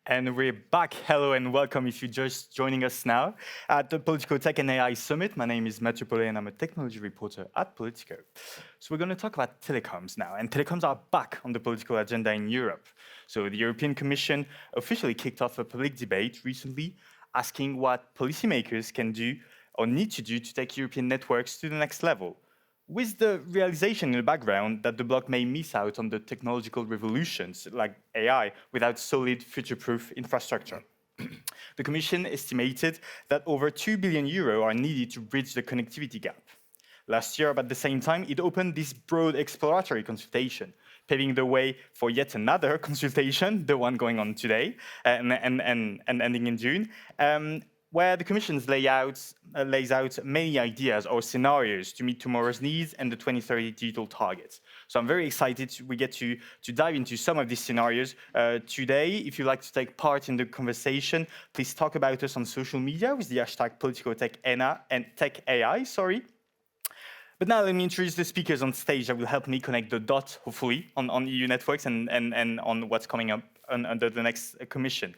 And we're back. Hello and welcome if you're just joining us now at the Politico Tech and AI Summit. My name is Mathieu Paulet and I'm a technology reporter at Politico. So we're going to talk about telecoms now, and telecoms are back on the political agenda in Europe. So the European Commission officially kicked off a public debate recently asking what policymakers can do or need to do to take European networks to the next level, with the realization in the background that the bloc may miss out on the technological revolutions like AI without solid future-proof infrastructure. The Commission estimated that over €2 billion are needed to bridge the connectivity gap. Last year, but at the same time, it opened this broad exploratory consultation, paving the way for yet another consultation, the one going on today and ending in June, where the Commission lays out many ideas or scenarios to meet tomorrow's needs and the 2030 digital targets. So I'm very excited we get to dive into some of these scenarios today. If you'd like to take part in the conversation, please talk about us on social media with the hashtag #PoliticoTechAI. But now let me introduce the speakers on stage that will help me connect the dots, hopefully, on EU networks and on what's coming up under the next Commission.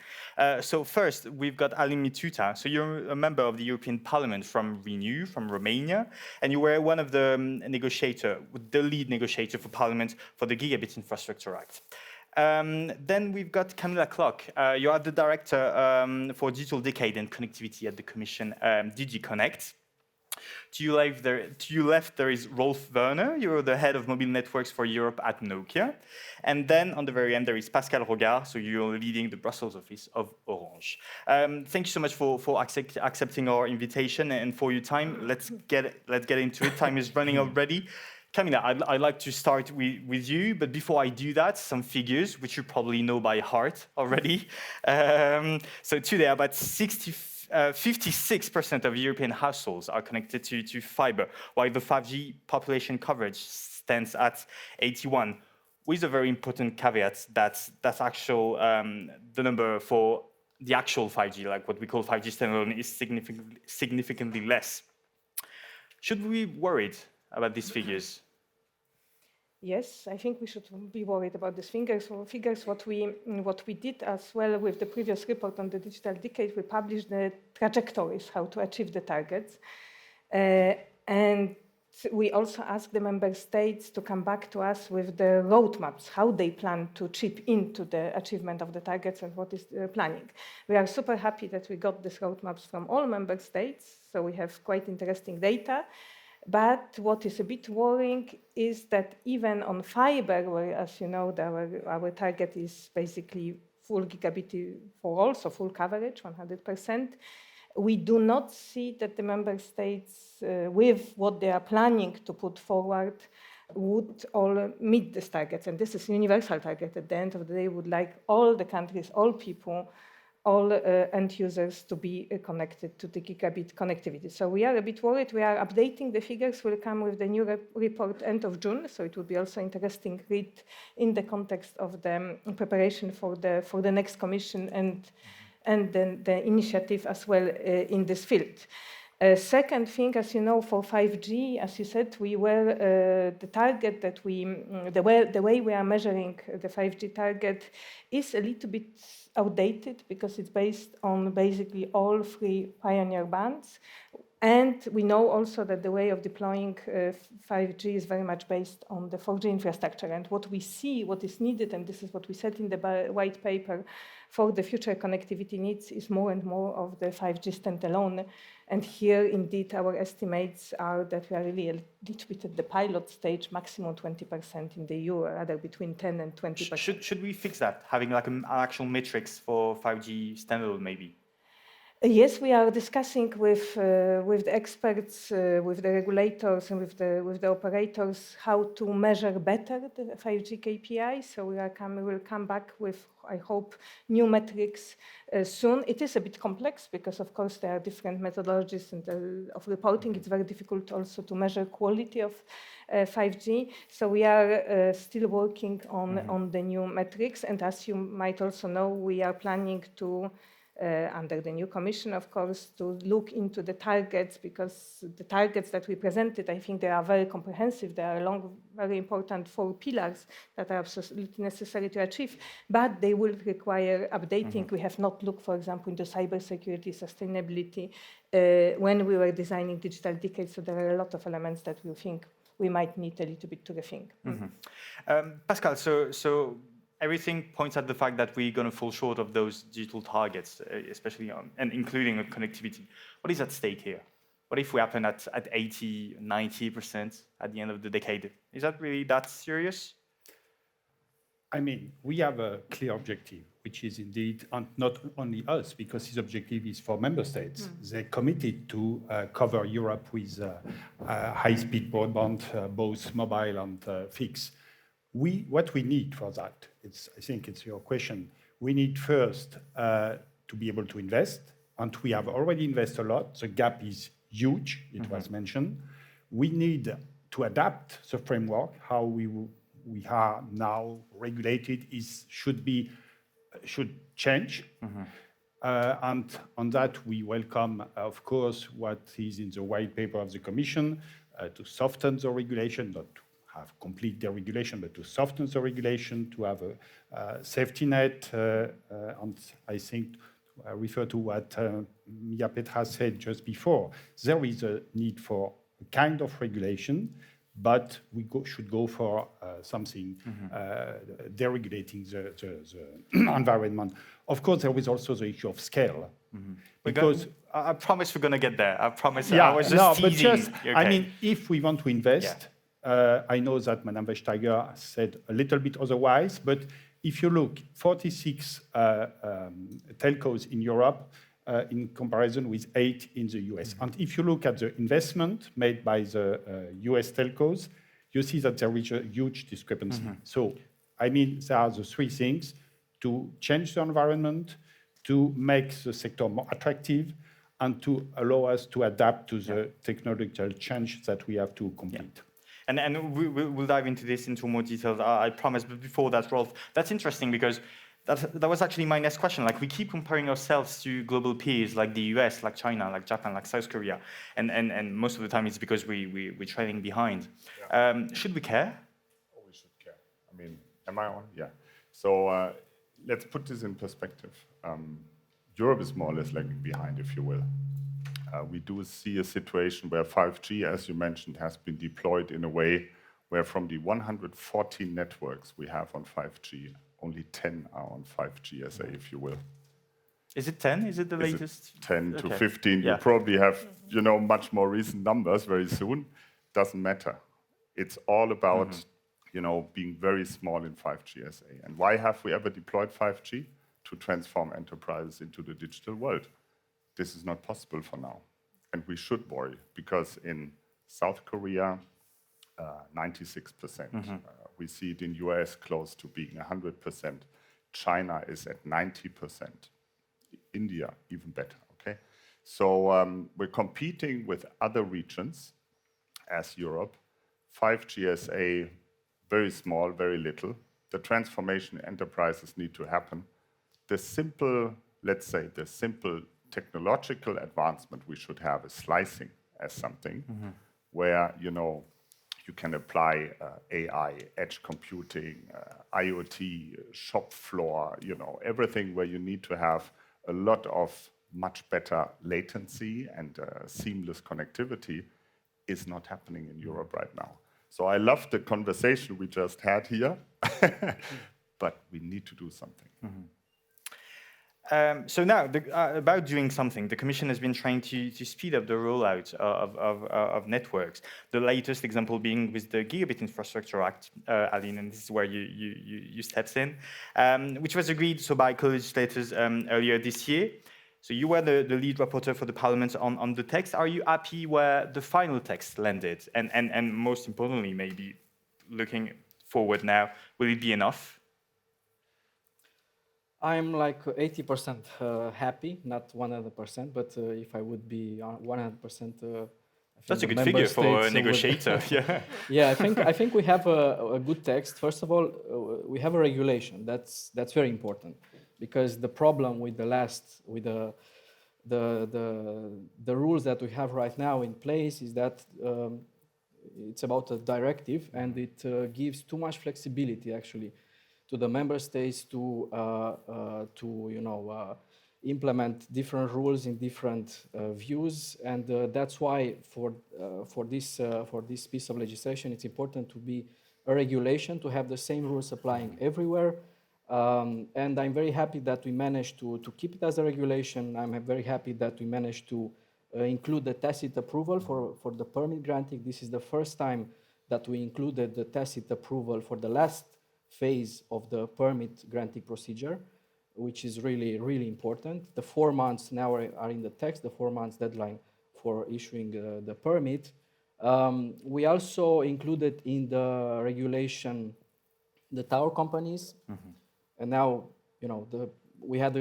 So first, we've got Alin Mituta. So you're a member of the European Parliament from Renew, from Romania, and you were one of the the lead negotiator for Parliament for the Gigabit Infrastructure Act. Then we've got Camilla Klock. You are the Director for Digital Decade and Connectivity at the Commission, DG Connect. To your left, there is Rolf Werner. You're the head of mobile networks for Europe at Nokia. And then on the very end, there is Pascal Rogard. So you're leading the Brussels office of Orange. Thank you so much for accepting our invitation and for your time. Let's get into it. Time is running already. Camilla, I'd like to start with you, but before I do that, some figures, which you probably know by heart already. So today, about 56% of European households are connected to fiber, while the 5G population coverage stands at 81%, with a very important caveat that's the number for the actual 5G, like what we call 5G standalone, is significantly less. Should we be worried about these figures? Yes, I think we should be worried about these figures. What we did as well with the previous report on the digital decade, we published the trajectories, how to achieve the targets. And we also asked the member states to come back to us with the roadmaps, how they plan to chip into the achievement of the targets and what is their planning. We are super happy that we got these roadmaps from all member states, so we have quite interesting data. But what is a bit worrying is that even on fiber, where, as you know, our target is basically full gigabit for all, so full coverage, 100%, we do not see that the member states, with what they are planning to put forward, would all meet these targets. And this is a universal target. At the end of the day, we would like all the countries, all people, all end users to be connected to the gigabit connectivity. So we are a bit worried. We are updating the figures. We'll come with the new report end of June. So it will be also interesting read in the context of the preparation for the next Commission and then the initiative as well in this field. Second thing, as you know, for 5G, as you said, we were the target that the way we are measuring the 5G target is a little bit outdated because it's based on basically all three pioneer bands. And we know also that the way of deploying 5G is very much based on the 4G infrastructure. And what we see, what is needed, and this is what we said in the white paper for the future connectivity needs, is more and more of the 5G standalone. And here, indeed, our estimates are that we are really a little bit at the pilot stage, maximum 20% in the EU, rather between 10 and 20%. Should we fix that, having like an actual metrics for 5G standalone, maybe? Yes, we are discussing with the experts, with the regulators, and with the operators how to measure better the 5G KPI. So we'll come back with, I hope, new metrics soon. It is a bit complex because, of course, there are different methodologies of reporting. It's very difficult also to measure quality of 5G. So we are still working on the new metrics. And as you might also know, we are planning to under the new commission, of course, to look into the targets, because the targets that we presented, I think they are very comprehensive. They are along very important 4 pillars that are absolutely necessary to achieve, but they will require updating. We have not looked, for example, into cybersecurity, sustainability, when we were designing digital decade. So there are a lot of elements that we think we might need a little bit to rethink. Pascal, so everything points at the fact that we're going to fall short of those digital targets, especially and including connectivity. What is at stake here? What if we happen at 80, 90% at the end of the decade? Is that really that serious? I mean, we have a clear objective, which is indeed not only us, because this objective is for member states. They committed to cover Europe with high-speed broadband, both mobile and fixed. What we need for that, I think it's your question, we need first to be able to invest, and we have already invested a lot. The gap is huge, it was mentioned. We need to adapt the framework, how we are now regulated should change. And on that, we welcome, of course, what is in the white paper of the Commission to soften the regulation, not to have complete deregulation, but to soften the regulation, to have a safety net. And I think I refer to what Mia Petra said just before. There is a need for a kind of regulation, but we should go for something deregulating the environment. Of course, there is also the issue of scale. Because I promise we're going to get there. I promise. Yeah, I was just teasing. But just, I mean, if we want to invest, I know that Madame Vestager said a little bit otherwise, but if you look, 46 telcos in Europe, in comparison with 8 in the US. And if you look at the investment made by the US telcos, you see that there is a huge discrepancy. So, I mean, there are the 3 things: to change the environment, to make the sector more attractive, and to allow us to adapt to the technological change that we have to complete. And we'll dive into this into more details, I promise. But before that, Rolf, that's interesting because that was actually my next question. Like, we keep comparing ourselves to global peers like the US, like China, like Japan, like South Korea. And most of the time it's because we're trailing behind. Should we care? Oh, we should care. I mean, am I on? Yeah. So let's put this in perspective. Europe is more or less lagging behind, if you will. We do see a situation where 5G, as you mentioned, has been deployed in a way where from the 114 networks we have on 5G, only 10 are on 5G SA, if you will. Is it 10? Is it the latest? 10 to 15. You probably have, much more recent numbers very soon. Doesn't matter. It's all about, being very small in 5G SA. And why have we ever deployed 5G? To transform enterprises into the digital world. This is not possible for now. And we should worry, because in South Korea, 96%. We see it in US close to being 100%. China is at 90%. India, even better, okay? So we're competing with other regions as Europe. 5G SA, very small, very little. The transformation enterprises need to happen. The simple, let's say, the simple technological advancement we should have is slicing as something where, you can apply AI, edge computing, IoT, shop floor, everything where you need to have a lot of much better latency and seamless connectivity is not happening in Europe right now. So I love the conversation we just had here, but we need to do something. So now, about doing something, the Commission has been trying to speed up the rollout of networks. The latest example being with the Gigabit Infrastructure Act, Aline, and this is where you stepped in, which was agreed by co-legislators earlier this year. So you were the lead rapporteur for the Parliament on the text. Are you happy where the final text landed? And most importantly, maybe looking forward now, will it be enough? I'm like 80% happy, not 100%, but if I would be 100%, that's a good figure for a negotiator. Yeah, I think we have a good text. First of all, we have a regulation. That's very important, because the problem with the rules that we have right now in place is that it's about a directive, and it gives too much flexibility actually to the member states to implement different rules in different views, and that's why for this piece of legislation it's important to be a regulation, to have the same rules applying everywhere. And I'm very happy that we managed to keep it as a regulation. I'm very happy that we managed to include the tacit approval for the permit granting. This is the first time that we included the tacit approval for the last phase of the permit granting procedure, which is really, really important. The 4 months now are in the text, the 4 months deadline for issuing the permit. We also included in the regulation the tower companies. And now, we had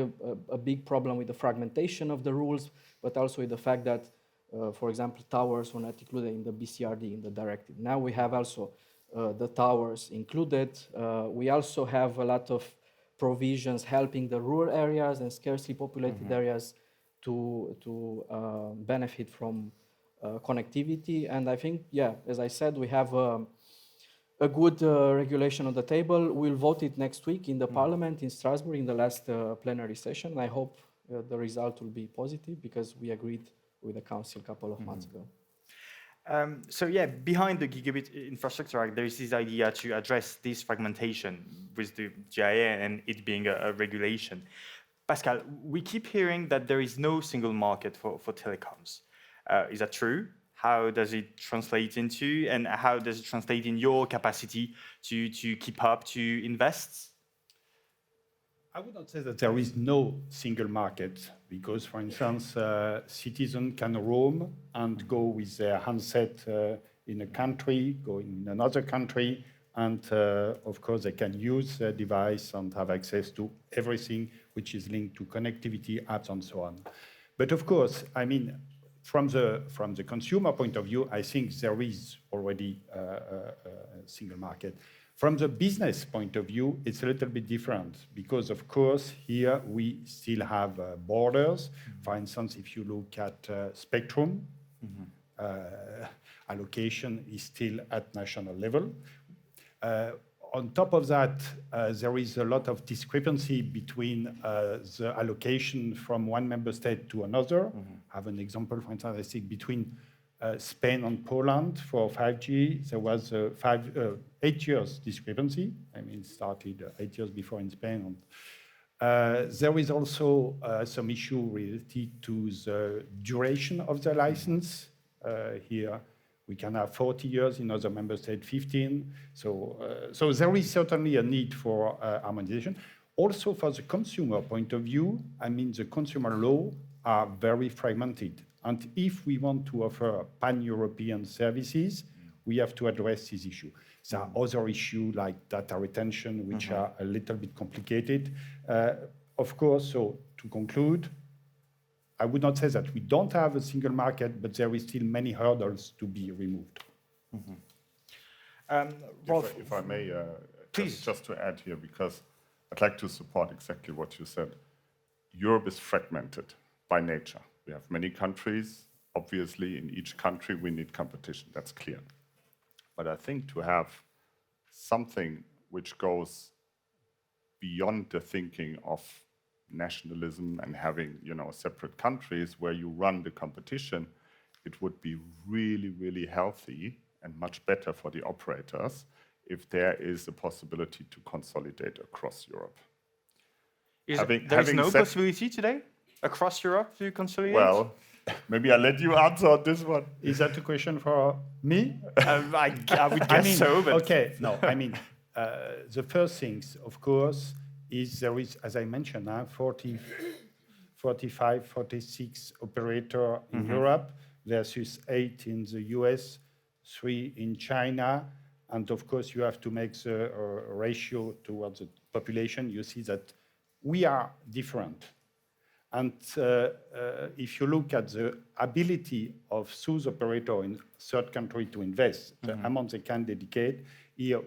a big problem with the fragmentation of the rules, but also with the fact that, for example, towers were not included in the BCRD, in the directive. Now we have also the towers included. We also have a lot of provisions helping the rural areas and scarcely populated areas to benefit from connectivity. And I think, as I said, we have a good regulation on the table. We'll vote it next week in the Parliament in Strasbourg in the last plenary session. I hope the result will be positive, because we agreed with the Council a couple of months ago. Behind the Gigabit Infrastructure Act, there is this idea to address this fragmentation with the GIA and it being a regulation. Pascal, we keep hearing that there is no single market for telecoms. Is that true? How does it translate into, and how does it translate in your capacity to keep up, to invest? I would not say that there is no single market, because, for instance, citizens can roam and go with their handset in a country, go in another country, and of course they can use their device and have access to everything which is linked to connectivity, apps, and so on. But of course, I mean, from the consumer point of view, I think there is already a single market. From the business point of view, it's a little bit different, because of course here we still have borders. For instance, if you look at spectrum, allocation is still at national level. On top of that, there is a lot of discrepancy between the allocation from one member state to another. I have an example, for instance, I think between Spain and Poland for 5G, there was 8 years discrepancy. I mean, it started 8 years before in Spain. There is also some issue related to the duration of the license. Here, we can have 40 years, in other member states 15. So there is certainly a need for harmonization. Also, for the consumer point of view, I mean, the consumer law are very fragmented. And if we want to offer pan-European services, we have to address this issue. There are other issues like data retention, which are a little bit complicated. Of course, so to conclude, I would not say that we don't have a single market, but there is still many hurdles to be removed. Rolf, if I may, please. just to add here, because I'd like to support exactly what you said. Europe is fragmented by nature. We have many countries. Obviously, in each country, we need competition. That's clear. But I think to have something which goes beyond the thinking of nationalism and having, separate countries where you run the competition, it would be really, really healthy and much better for the operators if there is a possibility to consolidate across Europe. There is no possibility today across Europe to consolidate? Well, maybe I'll let you answer on this one. Is that a question for me? I would guess so, but... Okay, no, I mean, the first things, of course, is there is, as I mentioned, 45, 46 operator in Europe versus 8 in the US, 3 in China. And of course, you have to make the ratio towards the population. You see that we are different. And if you look at the ability of those operators in third country to invest, the amount they can dedicate, here,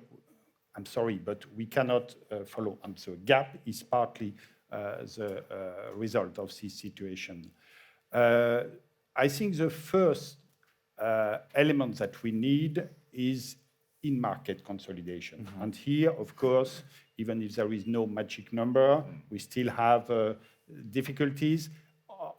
I'm sorry, but we cannot follow. And so gap is partly the result of this situation. I think the first element that we need is in-market consolidation. And here, of course, even if there is no magic number, we still have difficulties.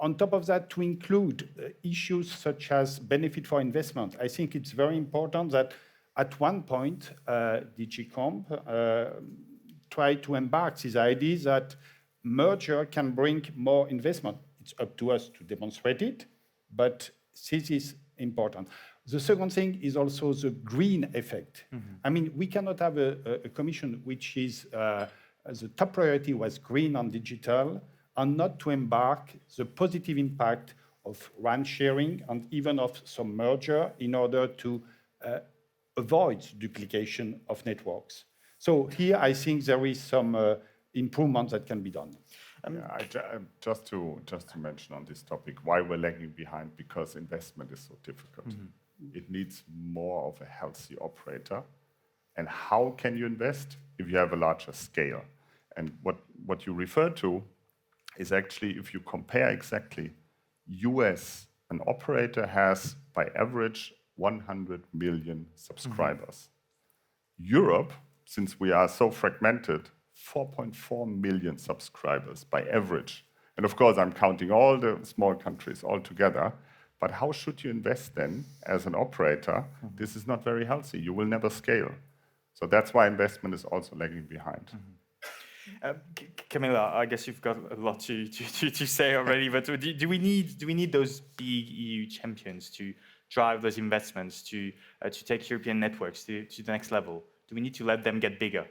On top of that, to include issues such as benefit for investment. I think it's very important that at one point, DG Comp tried to embark this idea that merger can bring more investment. It's up to us to demonstrate it, but this is important. The second thing is also the green effect. I mean, we cannot have a commission which is, the top priority was green and digital, and not to embark the positive impact of RAN sharing and even of some merger in order to avoid duplication of networks. So here I think there is some improvement that can be done. Just to mention on this topic why we're lagging behind, because investment is so difficult. It needs more of a healthy operator. And how can you invest if you have a larger scale? And what you refer to is actually, if you compare exactly, US, an operator has by average 100 million subscribers. Europe, since we are so fragmented, 4.4 million subscribers by average. And of course, I'm counting all the small countries all together. But how should you invest then as an operator? This is not very healthy. You will never scale. So that's why investment is also lagging behind. Camilla, I guess you've got a lot to say already, but do we need those big EU champions to drive those investments to take European networks to the next level? Do we need to let them get bigger?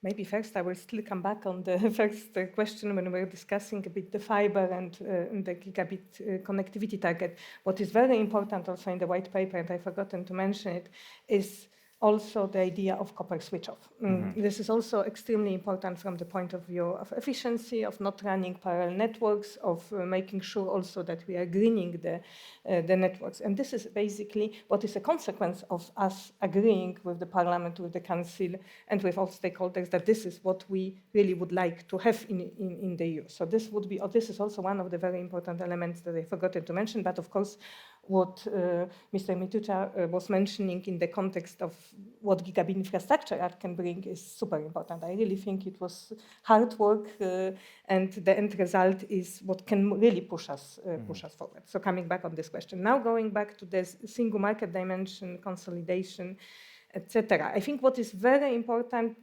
Maybe first I will still come back on the first question when we were discussing a bit the fiber and the gigabit connectivity target. What is very important also in the white paper, and I've forgotten to mention it, is also the idea of copper switch off. This is also extremely important from the point of view of efficiency, of not running parallel networks, of making sure also that we are greening the networks. And this is basically what is a consequence of us agreeing with the Parliament, with the Council, and with all stakeholders that this is what we really would like to have in the EU. So this would be, this is also one of the very important elements that I forgot to mention, but of course, what Mr. Mitucha was mentioning in the context of what Gigabit Infrastructure Act can bring is super important. I really think it was hard work, and the end result is what can really push us forward. So coming back on this question, now going back to the single market dimension, consolidation, etc. I think what is very important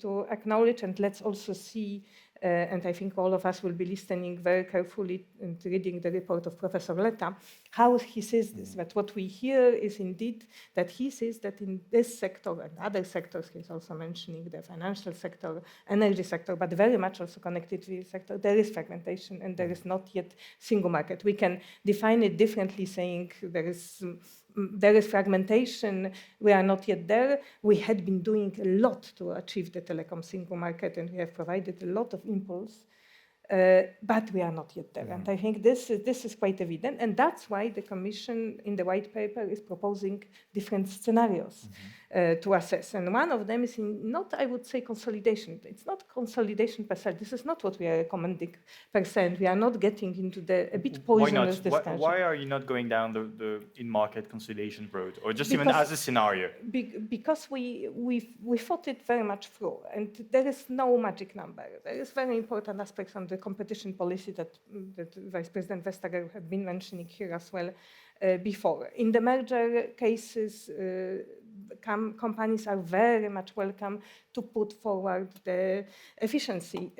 to acknowledge, and let's also see, and I think all of us will be listening very carefully and reading the report of Professor Letta, how he says this. But what we hear is indeed that he says that in this sector and other sectors, he's also mentioning the financial sector, energy sector, but very much also connectivity sector, there is fragmentation and there is not yet single market. We can define it differently, saying there is fragmentation, we are not yet there. We had been doing a lot to achieve the telecom single market, and we have provided a lot of impulse, but we are not yet there. And I think this is quite evident, and that's why the Commission in the white paper is proposing different scenarios to assess. And one of them is not, I would say, consolidation. It's not consolidation per se. This is not what we are recommending per se, and we are not getting into the a bit poisonous discussion. Why are you not going down the in-market consolidation road, or just even as a scenario? Because we thought it very much through, and there is no magic number. There is very important aspects on the competition policy that Vice President Vestager had been mentioning here as well before. In the merger cases, companies are very much welcome to put forward the efficiency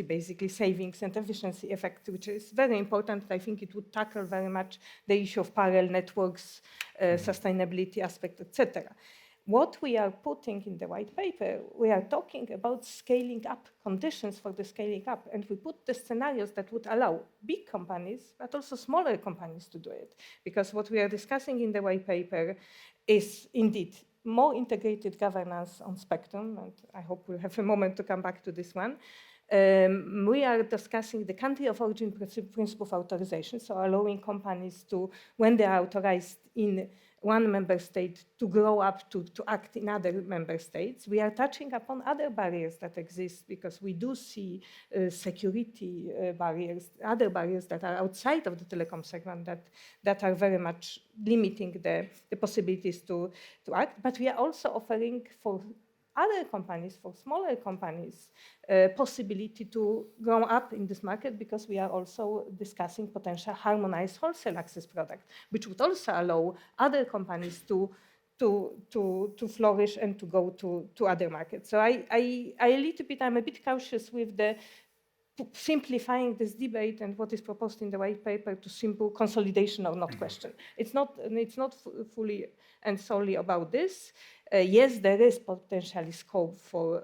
basically savings and efficiency effect, which is very important. I think it would tackle very much the issue of parallel networks, sustainability aspect, etc. What we are putting in the white paper, we are talking about scaling up, conditions for the scaling up, and we put the scenarios that would allow big companies, but also smaller companies to do it. Because what we are discussing in the white paper is indeed more integrated governance on spectrum, and I hope we'll have a moment to come back to this one. We are discussing the country of origin principle of authorization, so allowing companies to, when they are authorized in one member state to grow up to act in other member states. We are touching upon other barriers that exist because we do see security barriers, other barriers that are outside of the telecom segment that are very much limiting the possibilities to act. But we are also offering for other companies, for smaller companies, possibility to grow up in this market because we are also discussing potential harmonized wholesale access product, which would also allow other companies to flourish and to go to other markets. So I'm a bit cautious with the simplifying this debate and what is proposed in the white paper to simple consolidation or not question. It's not fully and solely about this. Yes, there is potentially scope for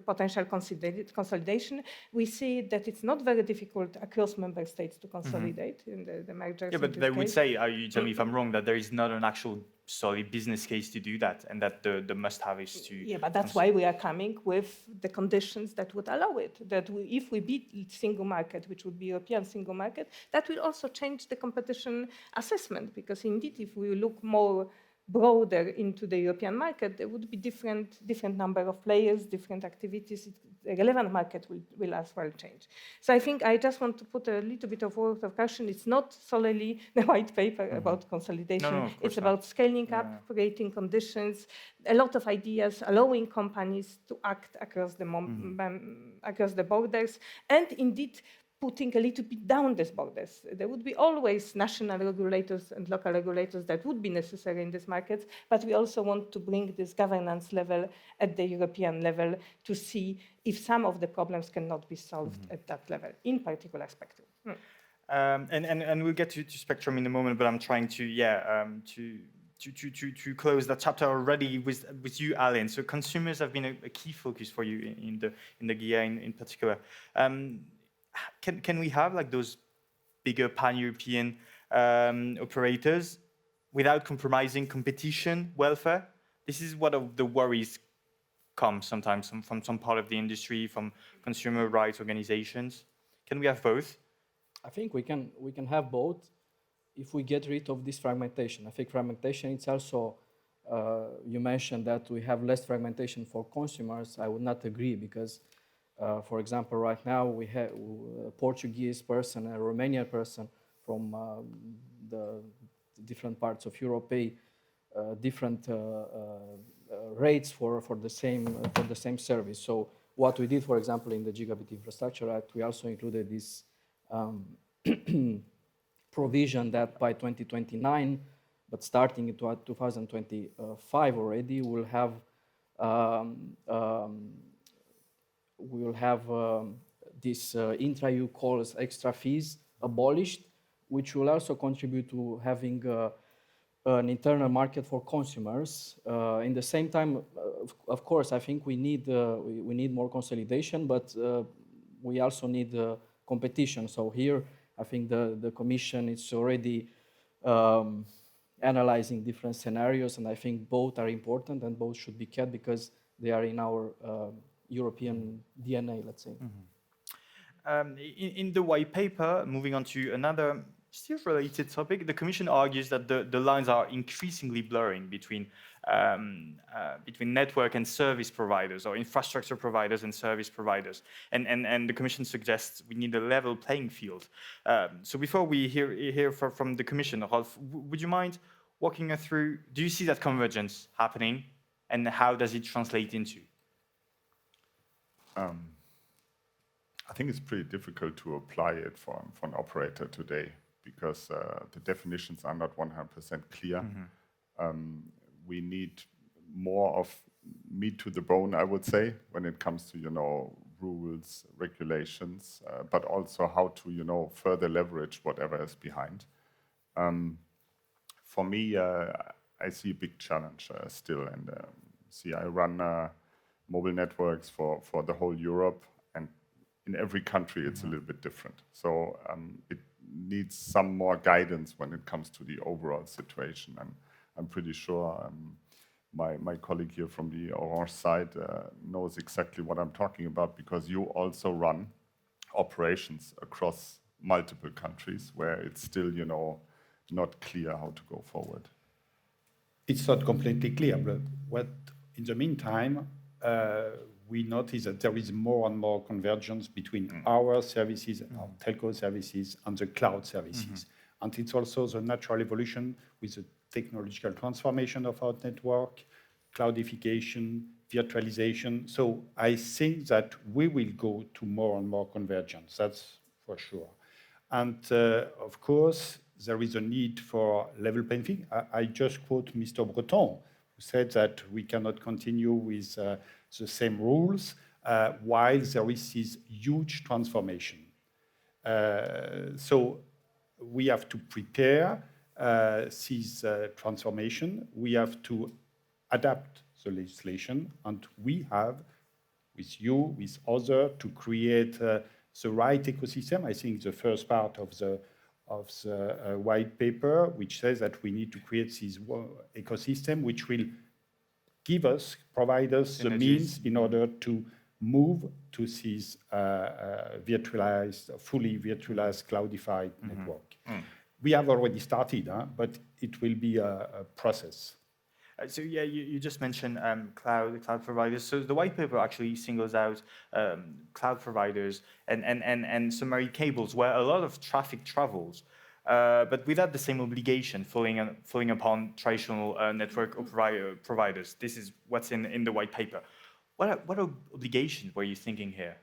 potential consolidation. We see that it's not very difficult across member states to consolidate in the mergers. Yeah, but they would say, you tell me if I'm wrong, that there is not an actual solid business case to do that, and that the must-have is to... Yeah, but that's why we are coming with the conditions that would allow it. That if we beat single market, which would be European single market, that will also change the competition assessment, because indeed, if we look more broader into the European market, there would be different number of players, different activities. The relevant market will as well change. So I think I just want to put a little bit of word of caution. It's not solely the white paper about consolidation. No, it's about scaling up, creating conditions, a lot of ideas, allowing companies to act across the borders, and indeed putting a little bit down these borders. There would be always national regulators and local regulators that would be necessary in these markets, but we also want to bring this governance level at the European level to see if some of the problems cannot be solved at that level, in particular spectrum. And we'll get to spectrum in a moment, but I'm trying to to close that chapter already with you, Alain. So consumers have been a key focus for you in the GIA in particular. Can we have like those bigger pan-European operators without compromising competition, welfare? This is what of the worries come sometimes from some part of the industry, from consumer rights organizations. Can we have both? I think we can have both if we get rid of this fragmentation. I think fragmentation, it's also, you mentioned that we have less fragmentation for consumers. I would not agree because, for example, right now we have a Portuguese person, a Romanian person from the different parts of Europe pay different rates for the same service. So what we did, for example, in the Gigabit Infrastructure Act, we also included this provision that by 2029, but starting in 2025 already, we'll have this intra-EU calls extra fees abolished, which will also contribute to having an internal market for consumers. In the same time, of course, I think we need more consolidation, but we also need competition. So here, I think the Commission is already analyzing different scenarios, and I think both are important and both should be kept because they are in our European DNA, let's say. In the white paper, moving on to another still related topic, the Commission argues that the lines are increasingly blurring between network and service providers, or infrastructure providers and service providers. And the Commission suggests we need a level playing field. So before we hear from the Commission, Rolf, would you mind walking us through, do you see that convergence happening, and how does it translate into? I think it's pretty difficult to apply it for an operator today because the definitions are not 100% clear. We need more of meat to the bone, I would say, when it comes to rules, regulations, but also how to further leverage whatever is behind. For me, I see a big challenge still, and I run mobile networks for the whole Europe, and in every country it's a little bit different. So it needs some more guidance when it comes to the overall situation. And I'm pretty sure my colleague here from the Orange side knows exactly what I'm talking about, because you also run operations across multiple countries where it's still, not clear how to go forward. It's not completely clear, but what in the meantime, we notice that there is more and more convergence between our services, our telco services, and the cloud services. And it's also the natural evolution with the technological transformation of our network, cloudification, virtualization. So I think that we will go to more and more convergence, that's for sure. And of course, there is a need for level playing field. I just quote Mr. Breton, who said that we cannot continue with the same rules while there is this huge transformation. So we have to prepare this transformation. We have to adapt the legislation, and we have, with you, with others, to create the right ecosystem. I think the first part of the white paper, which says that we need to create this ecosystem which will provide us the means in order to move to this fully virtualized, cloudified network. We have already started, but it will be a process. So yeah, you just mentioned cloud providers. So the white paper actually singles out cloud providers and submarine cables where a lot of traffic travels, but without the same obligation falling upon traditional network providers. This is what's in the white paper. What obligations were you thinking here?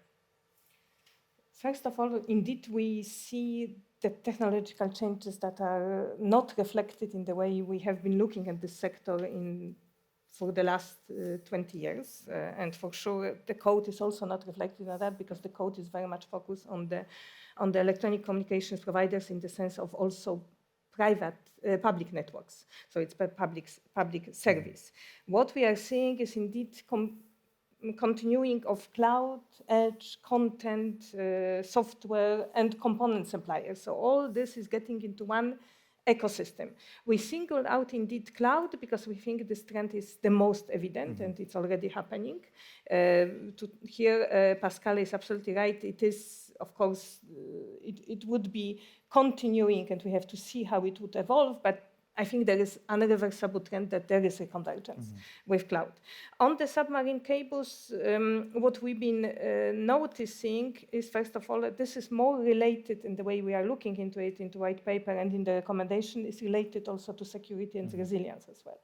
First of all, indeed, we see the technological changes that are not reflected in the way we have been looking at this sector for the last 20 years. And for sure, the code is also not reflected on that, because the code is very much focused on the electronic communications providers in the sense of also public networks. So it's public service. What we are seeing is indeed continuing of cloud, edge, content, software, and component suppliers. So all this is getting into one ecosystem. We singled out indeed cloud because we think this trend is the most evident, and it's already happening. Here, Pascal is absolutely right. It is, of course, it would be continuing, and we have to see how it would evolve, but I think there is an irreversible trend that there is a convergence with cloud. On the submarine cables, what we've been noticing is, first of all, that this is more related in the way we are looking into it, into white paper and in the recommendation, is related also to security and resilience as well.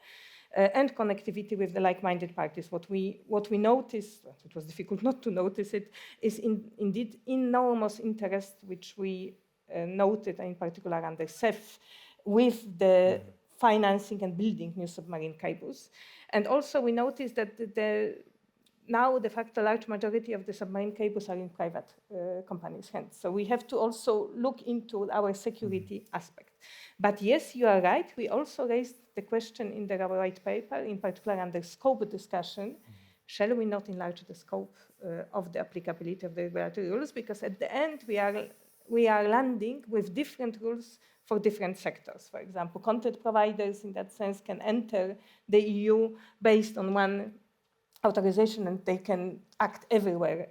And connectivity with the like-minded parties. What we noticed, it was difficult not to notice it, is indeed enormous interest, which we noted in particular under CEF, with the financing and building new submarine cables. And also we noticed that now de facto large majority of the submarine cables are in private companies' hands. So we have to also look into our security aspect. But yes, you are right. We also raised the question in the white paper, in particular under scope discussion. Shall we not enlarge the scope of the applicability of the regulatory rules? Because at the end, we are landing with different rules for different sectors. For example, content providers in that sense can enter the EU based on one authorization, and they can act everywhere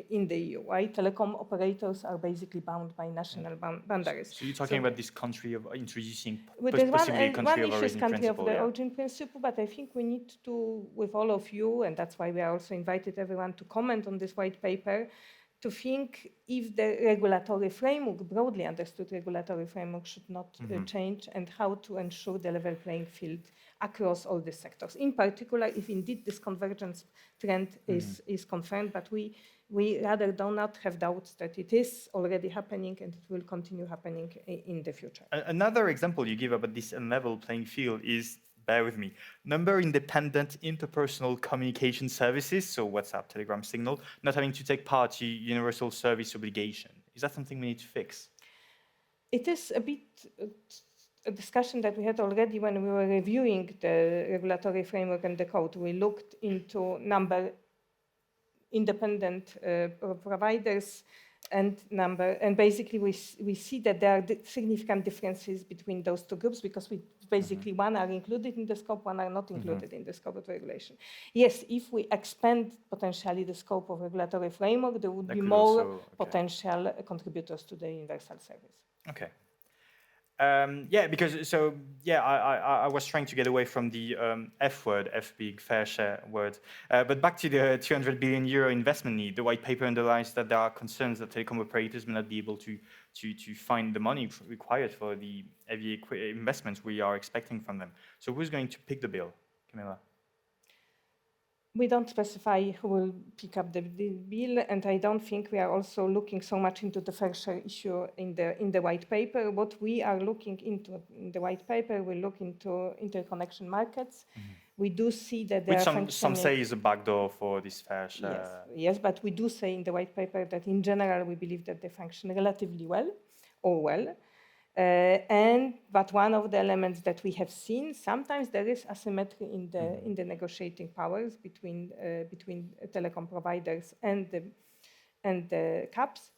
in the EU, right? Telecom operators are basically bound by national boundaries. So you're talking about this country of introducing With possibly a country of issue is origin country of principle. the origin principle, but I think we need to, with all of you, and that's why we are also invited everyone to comment on this white paper, to think if the regulatory framework, broadly understood regulatory framework, should not change, and how to ensure the level playing field across all the sectors. In particular, if indeed this convergence trend is confirmed, but we rather do not have doubts that it is already happening and it will continue happening in the future. Another example you give about this unlevel playing field is, bear with me, number-independent interpersonal communication services, so WhatsApp, Telegram, Signal, not having to take part to universal service obligation. Is that something we need to fix? It is a bit a discussion that we had already when we were reviewing the regulatory framework and the code. We looked into number-independent providers and basically we see that there are significant differences between those two groups, because we basically one are included in the scope, one are not included in the scope of regulation. Yes, if we expand potentially the scope of regulatory framework, there would be more potential contributors to the universal service. Okay. Yeah, because I was trying to get away from the F word, F big, fair share word. But back to the 200 billion euro investment need, the white paper underlines that there are concerns that telecom operators may not be able to find the money required for the heavy investments we are expecting from them. So who's going to pick the bill, Camilla? We don't specify who will pick up the bill, and I don't think we are also looking so much into the fair share issue in the white paper. What we are looking into in the white paper, we look into interconnection markets. We do see that there Which are some say is a backdoor for this fair share. Yes, but we do say in the white paper that in general we believe that they function relatively well, or well. But one of the elements that we have seen, sometimes there is asymmetry in the negotiating powers between telecom providers and the CAPs.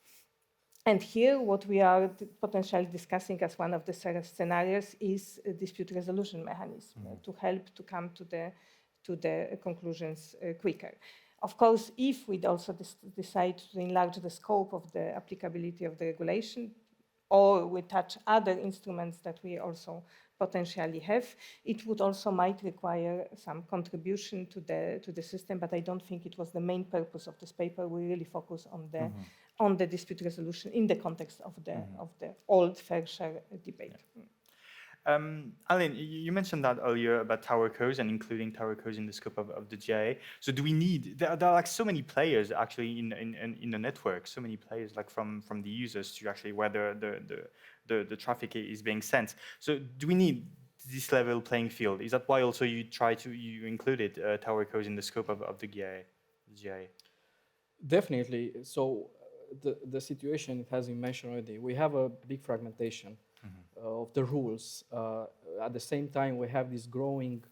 And here, what we are potentially discussing as one of the scenarios is a dispute resolution mechanism to help to come to the conclusions quicker. Of course, if we also decide to enlarge the scope of the applicability of the regulation, or we touch other instruments that we also potentially have, it would also might require some contribution to the system, but I don't think it was the main purpose of this paper. We really focus on the dispute resolution in the context of the old fair share debate. Aline, you mentioned that earlier about tower codes and including tower codes in the scope of the GIA. So do we need, there are like so many players actually in the network, so many players like from the users to actually whether the traffic is being sent. So do we need this level playing field? Is that why also you included tower codes in the scope of the GIA? Definitely. So the situation, it has been mentioned already. We have a big fragmentation of the rules. At the same time, we have this growing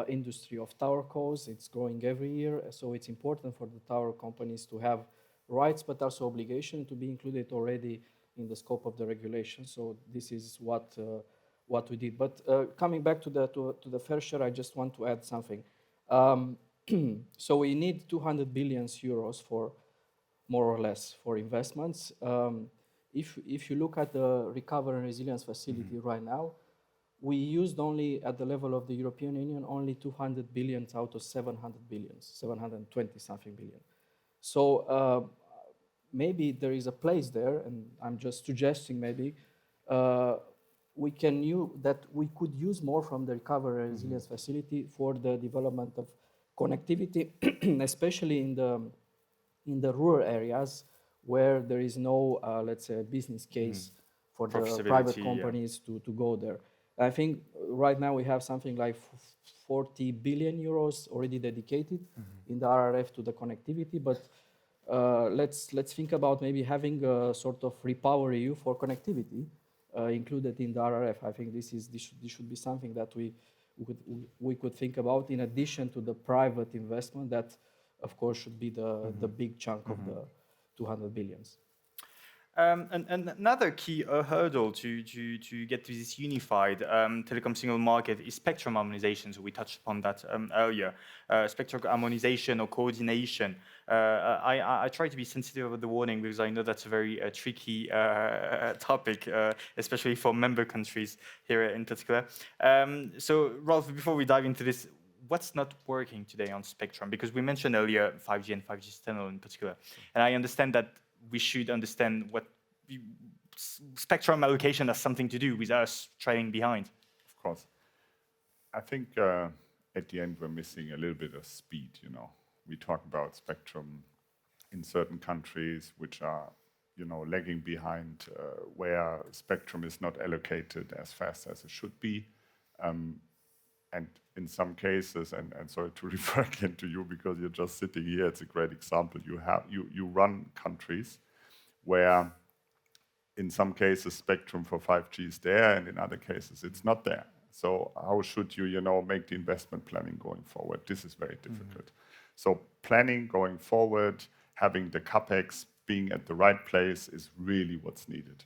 industry of tower codes. It's growing every year, so it's important for the tower companies to have rights, but also obligation to be included already in the scope of the regulation. So this is what we did. But coming back to the fair share, I just want to add something. So we need 200 billion euros for more or less for investments. If you look at the recovery and resilience facility right now, we used only at the level of the European Union only 200 billion out of 700 billion, 720 something billion. So maybe there is a place there, and I'm just suggesting maybe we could use more from the recovery and resilience facility for the development of connectivity, especially in the rural areas where there is no, let's say, business case for the private companies to go there. I think right now we have something like 40 billion euros already dedicated in the RRF to the connectivity, but let's think about maybe having a sort of repower EU for connectivity included in the RRF. I think this should be something that we could think about in addition to the private investment that, of course, should be the big chunk of the 200 billions. And another key hurdle to get to this unified telecom single market is spectrum harmonization. So we touched upon that earlier. Spectrum harmonization or coordination. I try to be sensitive of the warning because I know that's a very tricky topic, especially for member countries here in particular. So Rolf, before we dive into this, what's not working today on spectrum? Because we mentioned earlier 5G and 5G standalone in particular. And I understand that we should understand what spectrum allocation has something to do with us trailing behind. Of course. I think at the end we're missing a little bit of speed, you know. We talk about spectrum in certain countries which are, you know, lagging behind where spectrum is not allocated as fast as it should be. And in some cases, and sorry to refer again to you because you're just sitting here, it's a great example. You run countries where in some cases spectrum for 5G is there and in other cases it's not there. So how should you, you know, make the investment planning going forward? This is very difficult. So planning going forward, having the CapEx being at the right place is really what's needed.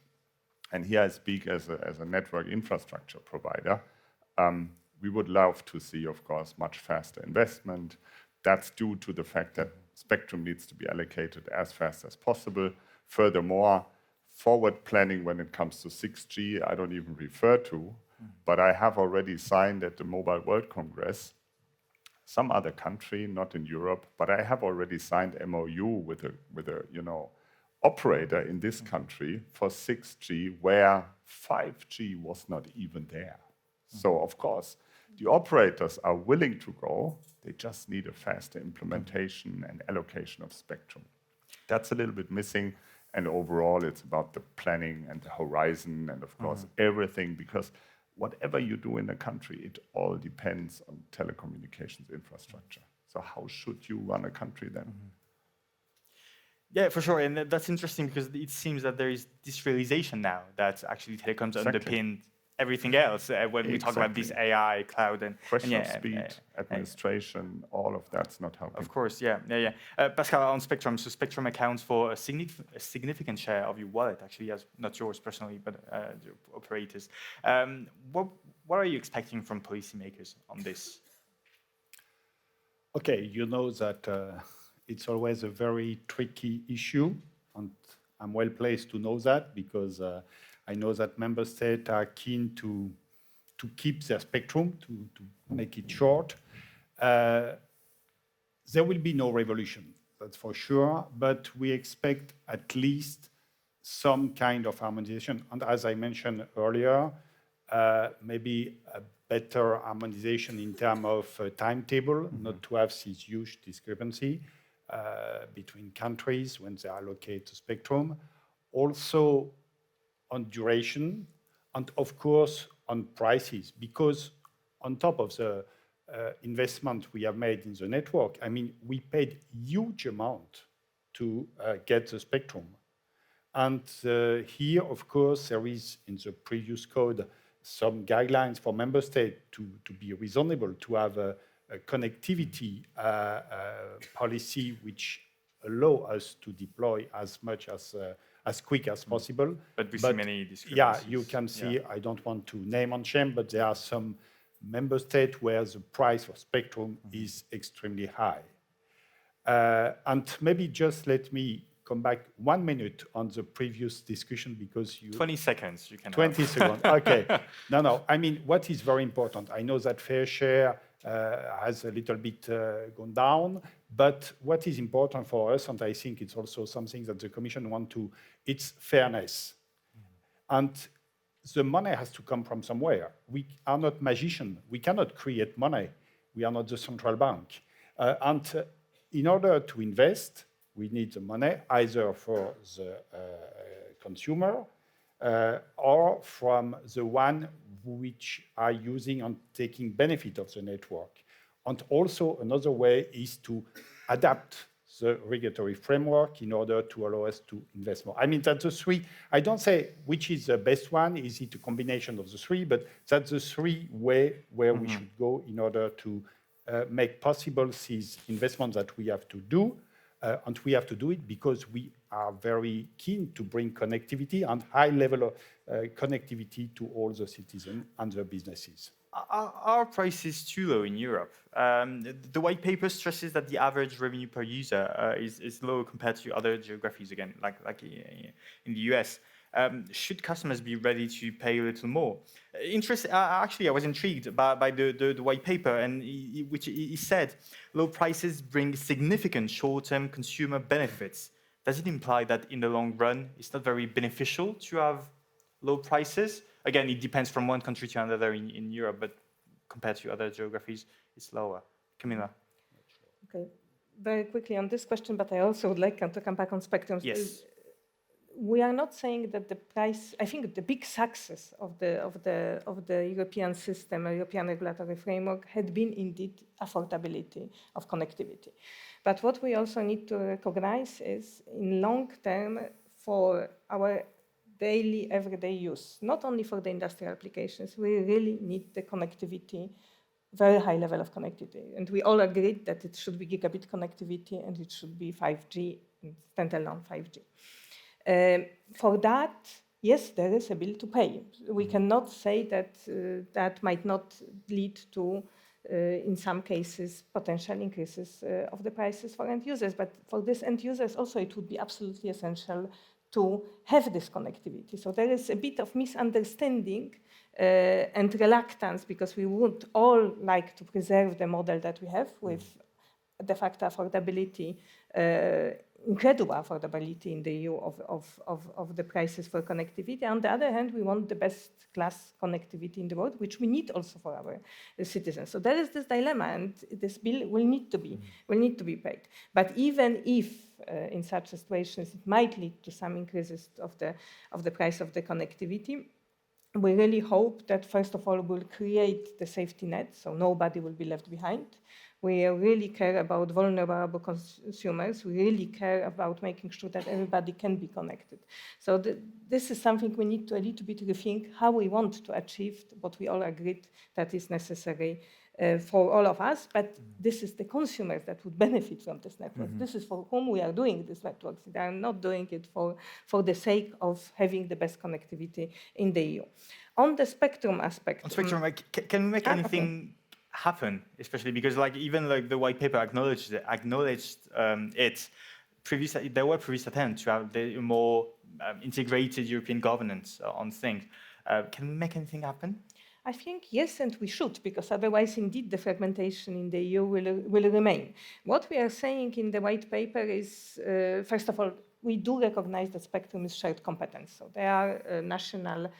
And here I speak as a network infrastructure provider. We would love to see, of course, much faster investment. That's due to the fact that spectrum needs to be allocated as fast as possible. Furthermore, forward planning when it comes to 6G, I don't even refer to, but I have already signed at the Mobile World Congress, some other country, not in Europe, but I have already signed MOU with a operator in this country for 6G where 5G was not even there. So of course, the operators are willing to go, they just need a faster implementation and allocation of spectrum. That's a little bit missing, and overall it's about the planning and the horizon and of course everything, because whatever you do in a country, it all depends on telecommunications infrastructure. So how should you run a country then? Yeah, for sure. And that's interesting because it seems that there is this realization now that actually telecoms underpin everything else when we talk about this AI, cloud, and Question yeah, of speed, administration, all of that's not helping. Of course, yeah. Pascal, on Spectrum, so Spectrum accounts for a significant share of your wallet, actually, as not yours personally, but the operators. What are you expecting from policymakers on this? Okay, you know that it's always a very tricky issue, and I'm well placed to know that because I know that member states are keen to keep their spectrum, to make it short. There will be no revolution, that's for sure, but we expect at least some kind of harmonization. And as I mentioned earlier, maybe a better harmonization in terms of timetable, not to have this huge discrepancy between countries when they allocate the spectrum. Also on duration, and of course on prices, because on top of the investment we have made in the network, I mean, we paid huge amount to get the spectrum. And here, of course, there is in the previous code some guidelines for member states to be reasonable, to have a connectivity policy which allow us to deploy as much as quick as possible. But we see many discrepancies. Yeah, you can see, I don't want to name and shame, but there are some member states where the price for spectrum is extremely high. And maybe just let me come back 1 minute on the previous discussion because you... 20 seconds, you can 20 have. seconds, okay. No, I mean, what is very important, I know that fair share has a little bit gone down, but what is important for us, and I think it's also something that the Commission wants to, it's fairness. And the money has to come from somewhere. We are not magicians. We cannot create money. We are not the central bank. And in order to invest, we need the money either for the consumer or from the one which are using and taking benefit of the network. And also another way is to adapt the regulatory framework in order to allow us to invest more. I mean, that's the three. I don't say which is the best one. Is it a combination of the three? But that's the three way where we should go in order to make possible these investments that we have to do. And we have to do it because we are very keen to bring connectivity and high level of connectivity to all the citizens and their businesses. Are prices too low in Europe? The white paper stresses that the average revenue per user is low compared to other geographies, again, like in the US. Should customers be ready to pay a little more? Actually, I was intrigued by the white paper, and which he said, low prices bring significant short-term consumer benefits. Does it imply that in the long run, it's not very beneficial to have low prices? Again, it depends from one country to another in Europe, but compared to other geographies, it's lower. Camilla. Okay, very quickly on this question, but I also would like to come back on spectrum. Yes. We are not saying that the price. I think the big success of the European system, European regulatory framework, had been indeed affordability of connectivity. But what we also need to recognize is, in long term, for our daily, everyday use, not only for the industrial applications, we really need the connectivity, very high level of connectivity. And we all agreed that it should be gigabit connectivity and it should be 5G, standalone 5G. For that, yes, there is a bill to pay. We cannot say that that might not lead to, in some cases, potential increases of the prices for end users. But for these end users also, it would be absolutely essential to have this connectivity. So there is a bit of misunderstanding and reluctance, because we would all like to preserve the model that we have with de facto affordability, incredible affordability in the EU of the prices for connectivity. On the other hand, we want the best class connectivity in the world, which we need also for our citizens. So there is this dilemma, and this bill will need to be paid. But even if in such situations it might lead to some increases of the price of the connectivity, we really hope that, first of all, we'll create the safety net, so nobody will be left behind. We really care about vulnerable consumers. We really care about making sure that everybody can be connected. So this is something we need to a little bit rethink, how we want to achieve what we all agreed that is necessary for all of us, but this is the consumers that would benefit from this network. This is for whom we are doing these networks. They are not doing it for the sake of having the best connectivity in the EU. On the spectrum aspect. On spectrum, can we make anything happen, especially because even the white paper acknowledged it. There were previous attempts to have the more integrated European governance on things. Can we make anything happen? I think yes, and we should, because otherwise, indeed, the fragmentation in the EU will remain. What we are saying in the white paper is, first of all, we do recognize that spectrum is shared competence. So there are national,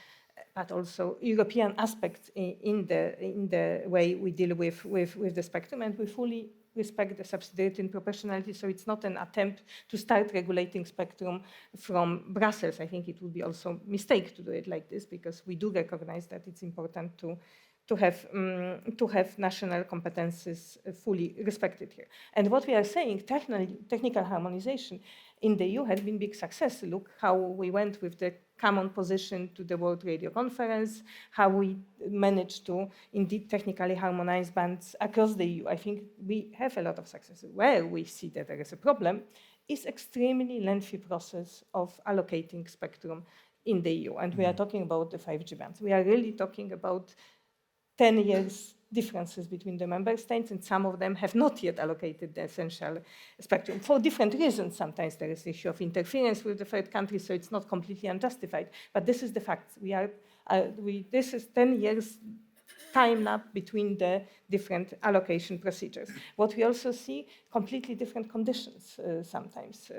but also European aspects in the way we deal with the spectrum, and we fully respect the subsidiarity and proportionality, so it's not an attempt to start regulating spectrum from Brussels. I think it would be also a mistake to do it like this, because we do recognize that it's important to have national competences fully respected here. And what we are saying, technical harmonization in the EU has been big success. Look how we went with the common position to the World Radio Conference, how we managed to indeed technically harmonize bands across the EU. I think we have a lot of success. Where we see that there is a problem is extremely lengthy process of allocating spectrum in the EU. And we are talking about the 5G bands. We are really talking about 10 years differences between the member states, and some of them have not yet allocated the essential spectrum for different reasons. Sometimes there is the issue of interference with the third country, so it's not completely unjustified. But this is the fact. This is 10 years time lap between the different allocation procedures. What we also see, completely different conditions sometimes.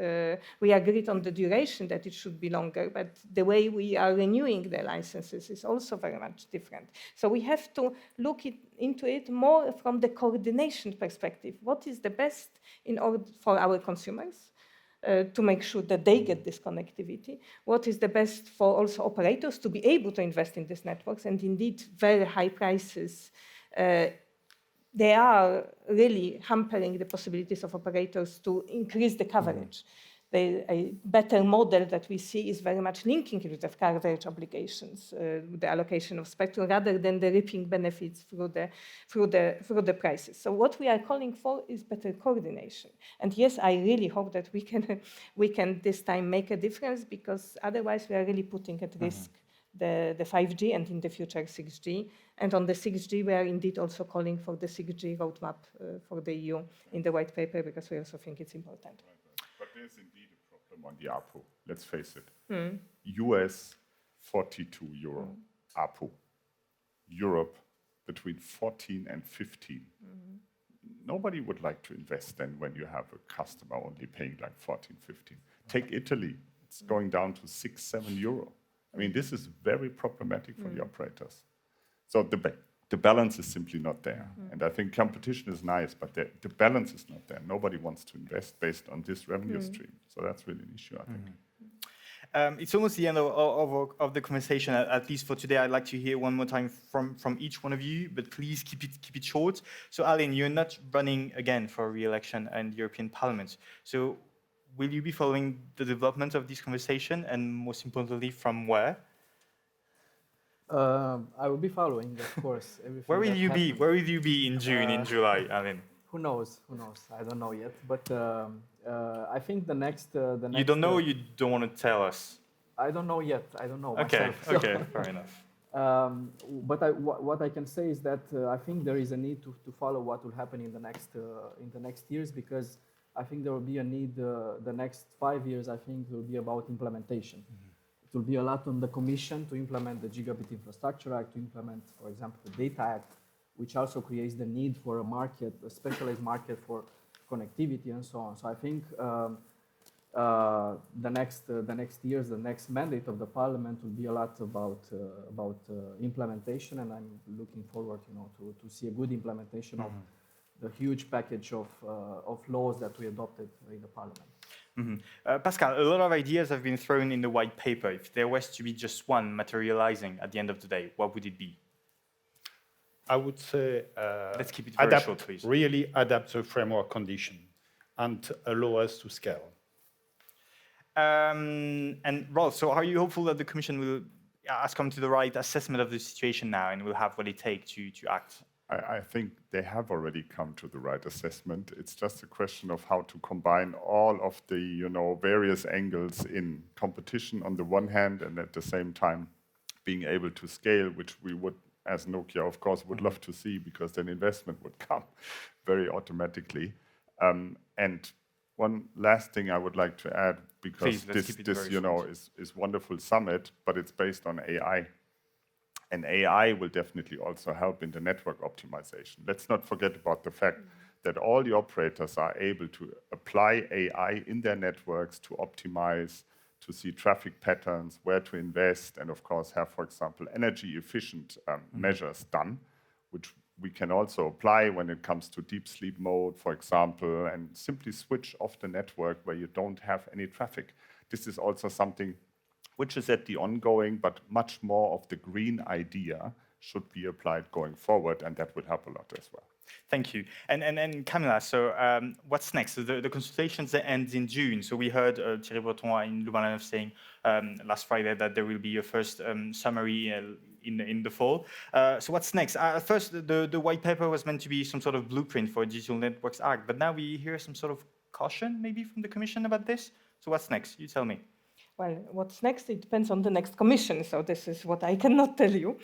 We agreed on the duration that it should be longer, but the way we are renewing the licenses is also very much different. So we have to look into it more from the coordination perspective. What is the best in order for our consumers? To make sure that they get this connectivity, what is the best for also operators to be able to invest in these networks, and indeed very high prices, they are really hampering the possibilities of operators to increase the coverage. A better model that we see is very much linking it with the coverage obligations, the allocation of spectrum, rather than the reaping benefits through the prices. So what we are calling for is better coordination. And yes, I really hope that we can this time make a difference, because otherwise we are really putting at risk the 5G and in the future 6G. And on the 6G, we are indeed also calling for the 6G roadmap for the EU in the white paper, because we also think it's important. But there's indeed a problem on the ARPU. Let's face it. US, 42 euro ARPU. Europe, between 14 and 15. Nobody would like to invest then when you have a customer only paying like 14, 15. Take Italy. It's going down to 6, 7 euro. I mean, this is very problematic for the operators. So the balance is simply not there. And I think competition is nice, but the balance is not there. Nobody wants to invest based on this revenue stream. So that's really an issue, I think. It's almost the end of the conversation, at least for today. I'd like to hear one more time from each one of you, but please keep it short. So Aline, you're not running again for re-election in the European Parliament. So will you be following the development of this conversation, and most importantly, from where? I will be following, of course, everything. Where will you be? happens. Where will you be in June, in July? I mean, Who knows? Who knows? I don't know yet. But I think the next. You don't know. You don't want to tell us. I don't know yet. I don't know. Okay. Myself, so. Okay. Fair enough. But what I can say is that I think there is a need to follow what will happen in the next years, because I think there will be a need, the next 5 years, I think, will be about implementation. It will be a lot on the Commission to implement the Gigabit Infrastructure Act, to implement, for example, the Data Act, which also creates the need for a market, a specialized market for connectivity and so on. So I think the next years, the next mandate of the Parliament will be a lot about implementation, and I'm looking forward, to see a good implementation of the huge package of laws that we adopted in the Parliament. Pascal, a lot of ideas have been thrown in the white paper. If there was to be just one materializing at the end of the day, what would it be? I would say Let's keep it very short, please. Really adapt the framework condition and allow us to scale. And Rolf, so are you hopeful that the Commission has come to the right assessment of the situation now and will have what it takes to act? I think they have already come to the right assessment. It's just a question of how to combine all of the various angles in competition on the one hand, and at the same time being able to scale, which we would, as Nokia, of course, would love to see, because then investment would come very automatically. And one last thing I would like to add, because this is wonderful summit, but it's based on AI. And AI will definitely also help in the network optimization. Let's not forget about the fact that all the operators are able to apply AI in their networks to optimize, to see traffic patterns, where to invest, and of course have, for example, energy efficient measures done, which we can also apply when it comes to deep sleep mode, for example, and simply switch off the network where you don't have any traffic. This is also something which is at the ongoing, but much more of the green idea should be applied going forward, and that would help a lot as well. Thank you. And Camilla, so what's next? So the consultations end in June. So we heard Thierry Breton in Louvain-la-Neuve saying last Friday that there will be a first summary in the fall. So what's next? First, the white paper was meant to be some sort of blueprint for a Digital Networks Act, but now we hear some sort of caution maybe from the Commission about this. So what's next? You tell me. Well, what's next? It depends on the next Commission. So this is what I cannot tell you,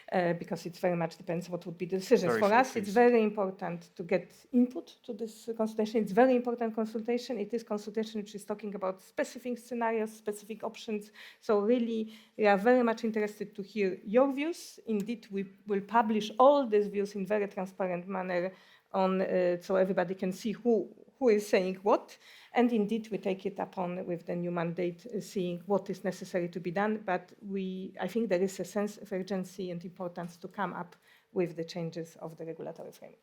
because it very much depends what would be the decisions. For us, it's very important to get input to this consultation. It's very important consultation. It is consultation which is talking about specific scenarios, specific options. So really, we are very much interested to hear your views. Indeed, we will publish all these views in very transparent manner so everybody can see who is saying what. And indeed, we take it upon with the new mandate, seeing what is necessary to be done. But I think there is a sense of urgency and importance to come up with the changes of the regulatory framework.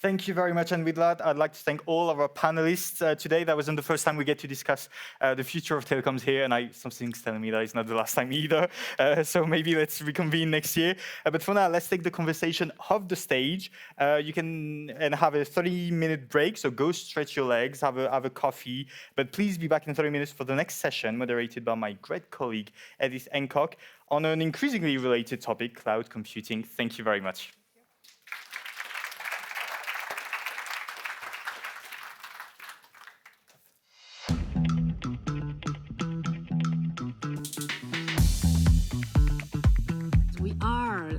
Thank you very much. And with that, I'd like to thank all of our panelists today. That wasn't the first time we get to discuss the future of telecoms here. And something's telling me that it's not the last time either. So maybe let's reconvene next year. But for now, let's take the conversation off the stage. You can have a 30-minute break. So go stretch your legs, have a coffee. But please be back in 30 minutes for the next session, moderated by my great colleague, Edith Hancock, on an increasingly related topic, cloud computing. Thank you very much.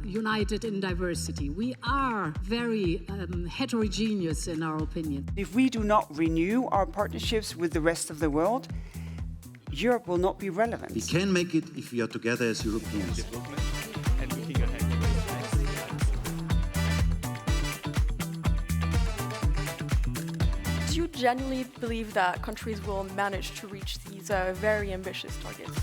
United in diversity. We are very heterogeneous in our opinion. If we do not renew our partnerships with the rest of the world, Europe will not be relevant. We can make it if we are together as Europeans. Do you genuinely believe that countries will manage to reach these very ambitious targets?